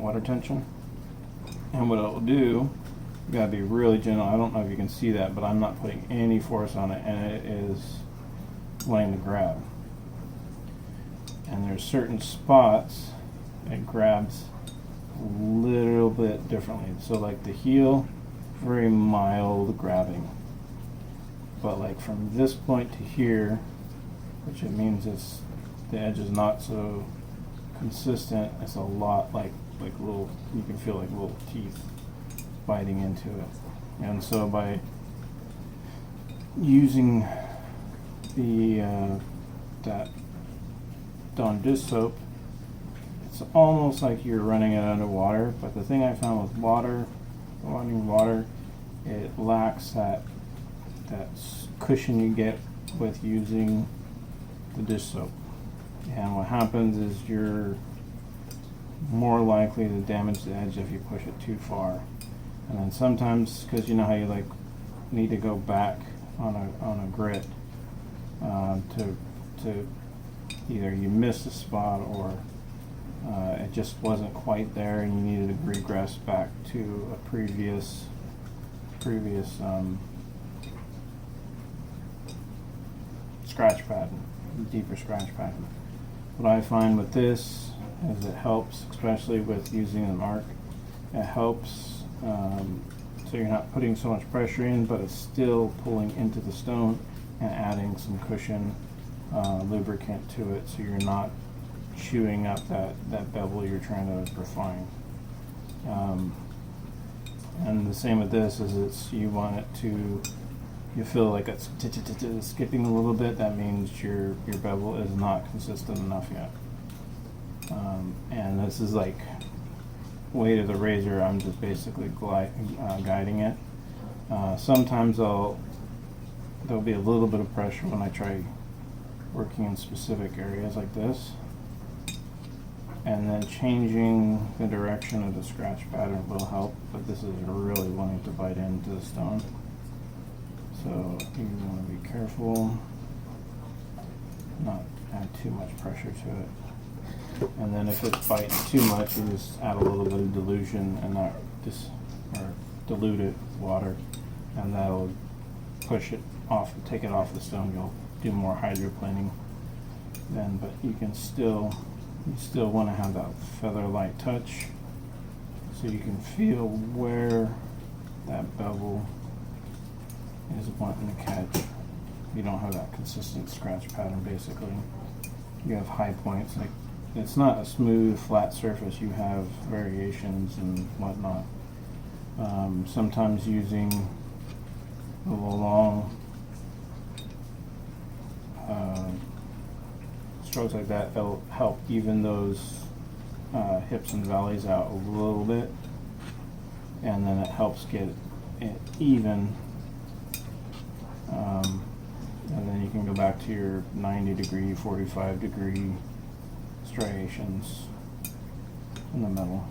water tension. And what it'll do, you gotta be really gentle. I don't know if you can see that, but I'm not putting any force on it, and it is wanting to grab. And there's certain spots it grabs a little bit differently. So like the heel, very mild grabbing. But like from this point to here, which it means it's the edge is not so consistent, it's a lot like little, you can feel like little teeth biting into it. And so by using the that Dawn dish soap, it's almost like you're running it underwater. But the thing I found with running water, it lacks that cushion you get with using the dish soap. And what happens is you're more likely to damage the edge if you push it too far. And then sometimes, because you know how you like need to go back on a grit to either you missed a spot or it just wasn't quite there and you needed to regress back to a previous scratch pattern, deeper scratch pattern. What I find with this is it helps, especially with using an arc. It helps so you're not putting so much pressure in, but it's still pulling into the stone and adding some cushion lubricant to it, so you're not chewing up that bevel you're trying to refine. And the same with this is you want it to, you feel like it's skipping a little bit, that means your bevel is not consistent enough yet. And this is like weight of the razor, I'm just basically guiding it. Sometimes there'll be a little bit of pressure when I try working in specific areas like this. And then changing the direction of the scratch pattern will help, but this is really wanting to bite into the stone. So you want to be careful, not add too much pressure to it. And then if it bites too much, you just add a little bit of dilution and not dilute it with water, and that'll push it off, take it off the stone. You'll do more hydroplaning then, but you still want to have that feather light touch, so you can feel where that bevel is wanting to catch. You don't have that consistent scratch pattern. Basically, you have high points. Like, it's not a smooth, flat surface. You have variations and whatnot. Sometimes using a little long strokes like that, they'll help even those hips and valleys out a little bit, and then it helps get it even. And then you can go back to your 90 degree, 45 degree striations in the middle.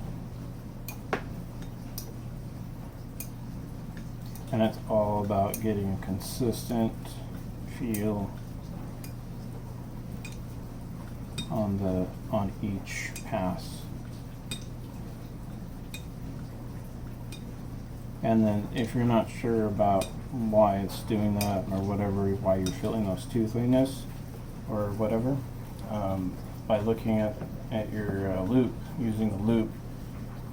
And it's all about getting a consistent feel on each pass. And then if you're not sure about why it's doing that or whatever, why you're feeling those toothiness or whatever, by looking at your loop, using the loop,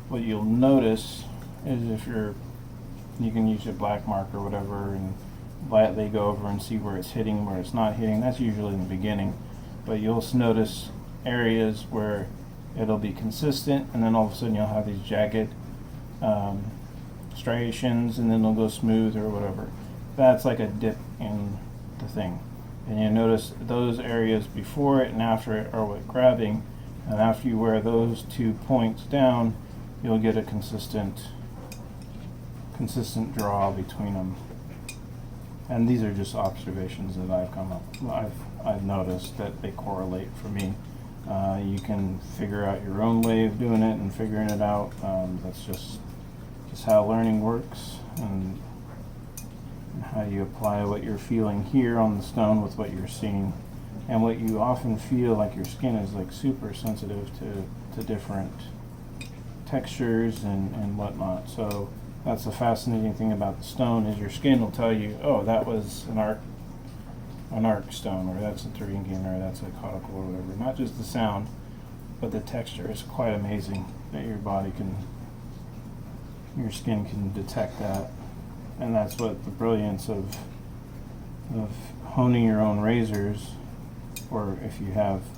what you'll notice is you can use your black mark or whatever and lightly go over and see where it's hitting, where it's not hitting. That's usually in the beginning, but you'll notice areas where it'll be consistent, and then all of a sudden you'll have these jagged striations, and then they'll go smooth or whatever. That's like a dip in the thing. And you notice those areas before it and after it are with grabbing, and after you wear those 2 points down, you'll get a consistent draw between them. And these are just observations that I've noticed that they correlate for me. You can figure out your own way of doing it and figuring it out. That's just how learning works, and how you apply what you're feeling here on the stone with what you're seeing. And what you often feel, like your skin is like super sensitive to different textures and whatnot. So that's the fascinating thing about the stone, is your skin will tell you, oh, that was an arc stone, or that's a Thuringian, or that's a conical, or whatever. Not just the sound, but the texture. Is quite amazing that your skin can detect that. And that's what the brilliance of honing your own razors, or if you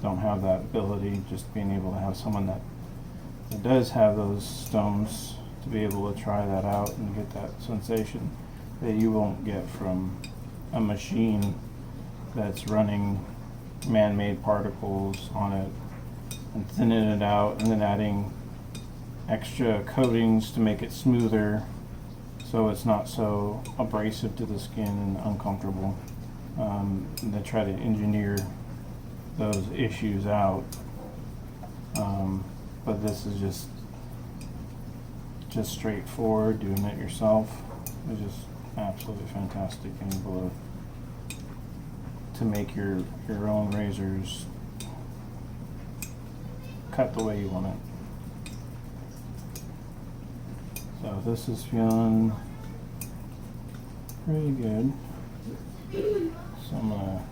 don't have that ability, just being able to have someone that does have those stones to be able to try that out and get that sensation that you won't get from a machine that's running man-made particles on it and thinning it out and then adding extra coatings to make it smoother so it's not so abrasive to the skin and uncomfortable. And they try to engineer those issues out. But this is just straightforward, doing it yourself. It's just absolutely fantastic, and able to make your own razors cut the way you want it. So this is feeling pretty good. So I'm gonna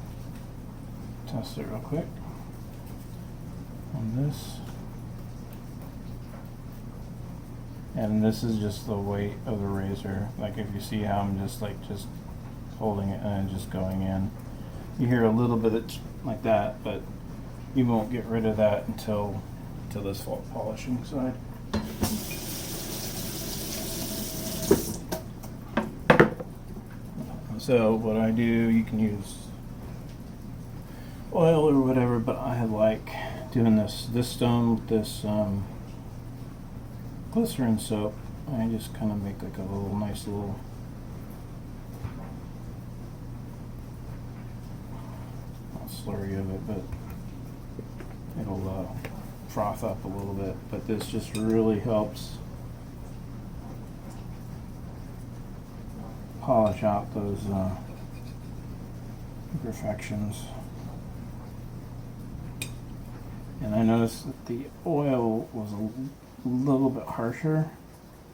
test it real quick on this. And this is just the weight of the razor. Like, if you see how I'm just holding it and just going in. You hear a little bit of like that, but you won't get rid of that until this polishing side. So what I do, you can use oil or whatever, but I like doing this stone with this glycerin soap. I just kind of make like a nice little slurry of it, but it'll froth up a little bit. But this just really helps polish out those imperfections. And I noticed that the oil was a little bit harsher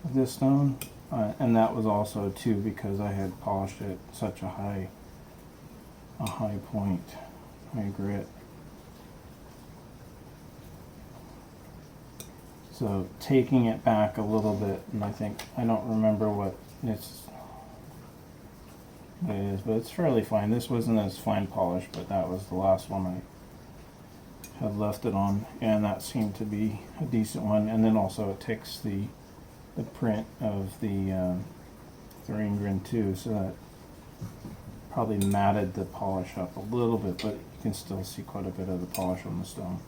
with this stone, and that was also too because I had polished it such a high point, high grit. So taking it back a little bit, and I don't remember what it is, but it's fairly fine. This wasn't as fine polished, but that was the last one I had left it on, and that seemed to be a decent one. And then also it takes the print of the Thuringian too, so that probably matted the polish up a little bit, but you can still see quite a bit of the polish on the stone.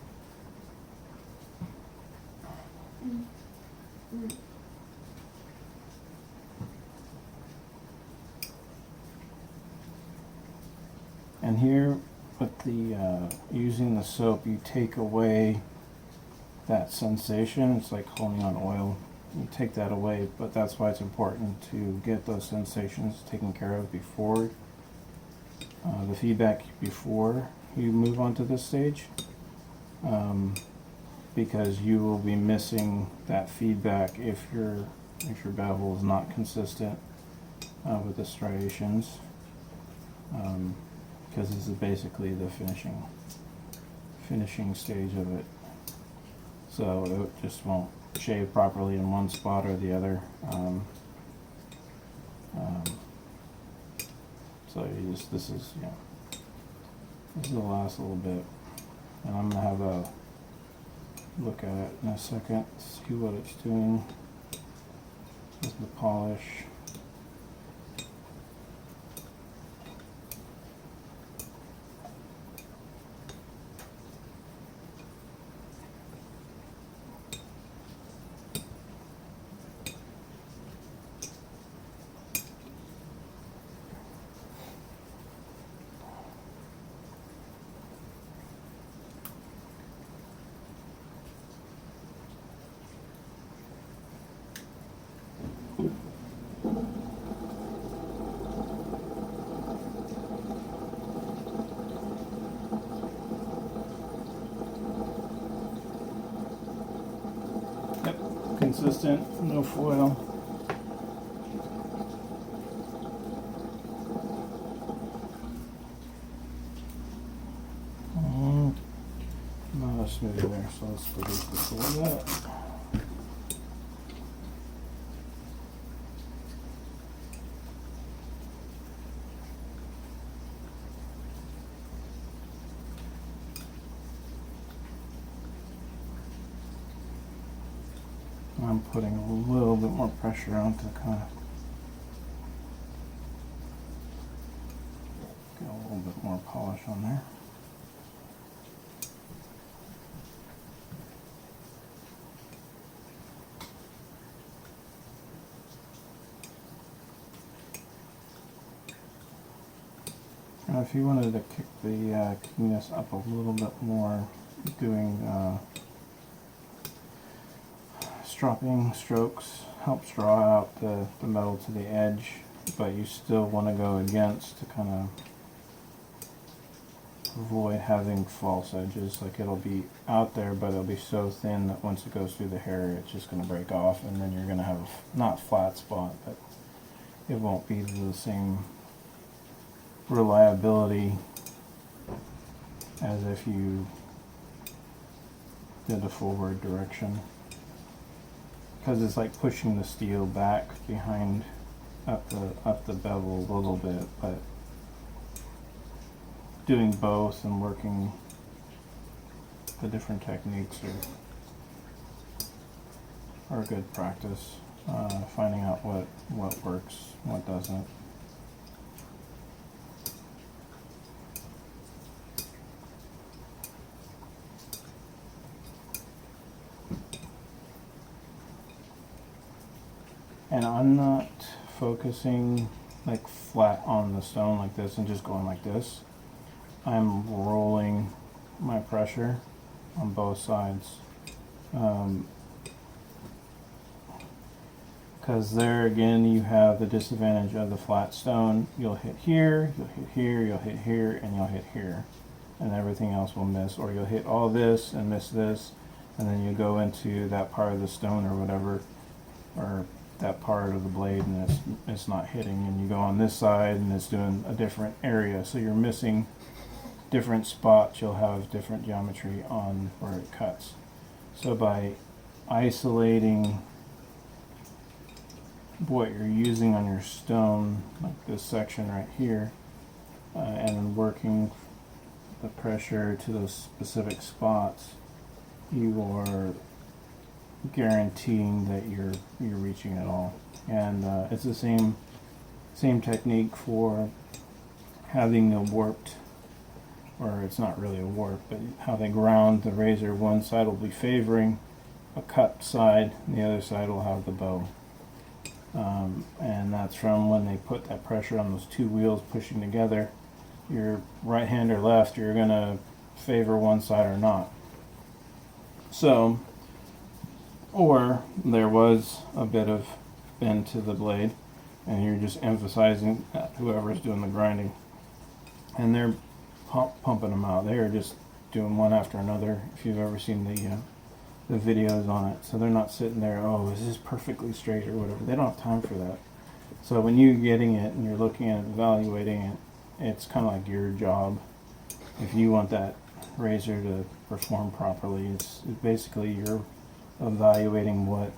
And here with the using the soap, you take away that sensation. It's like holding on oil. You take that away, but that's why it's important to get those sensations taken care of before the feedback before you move on to this stage, because you will be missing that feedback if your bevel is not consistent with the striations. Because this is basically the finishing stage of it. So it just won't shave properly in one spot or the other. So this is the last little bit, and I'm gonna have a look at it in a second, see what it's doing with the polish. consistent, no foil. Not a smooth there, so let's delete this a little bit. I'm putting a little bit more pressure on to kind of get a little bit more polish on there. Now if you wanted to kick the keenness up a little bit more, doing stropping strokes helps draw out the metal to the edge, but you still want to go against to kind of avoid having false edges. Like, it'll be out there, but it'll be so thin that once it goes through the hair, it's just going to break off, and then you're going to have not flat spot, but it won't be the same reliability as if you did a forward direction. Because it's like pushing the steel back behind up the bevel a little bit, but doing both and working the different techniques are good practice. Finding out what works, what doesn't. And I'm not focusing like flat on the stone like this and just going like this. I'm rolling my pressure on both sides. Because there again you have the disadvantage of the flat stone. You'll hit here, you'll hit here, you'll hit here, and you'll hit here. And everything else will miss. Or you'll hit all this and miss this, and then you go into that part of the stone or whatever, or that part of the blade, and it's not hitting, and you go on this side and it's doing a different area, so you're missing different spots. You'll have different geometry on where it cuts. So by isolating what you're using on your stone, like this section right here, and then working the pressure to those specific spots, you are guaranteeing that you're reaching it all. And it's the same technique for having a warped, or it's not really a warp, but how they ground the razor. One side will be favoring a cut side, and the other side will have the bow. And that's from when they put that pressure on those two wheels pushing together. Your right hand or left, you're going to favor one side or not. So, or there was a bit of bend to the blade, and you're just emphasizing whoever's doing the grinding, and they're pumping them out. They are just doing one after another. If you've ever seen the videos on it, so they're not sitting there, oh, is this perfectly straight or whatever. They don't have time for that. So when you're getting it and you're looking at it, evaluating it, it's kind of like your job. If you want that razor to perform properly, it's basically you're evaluating what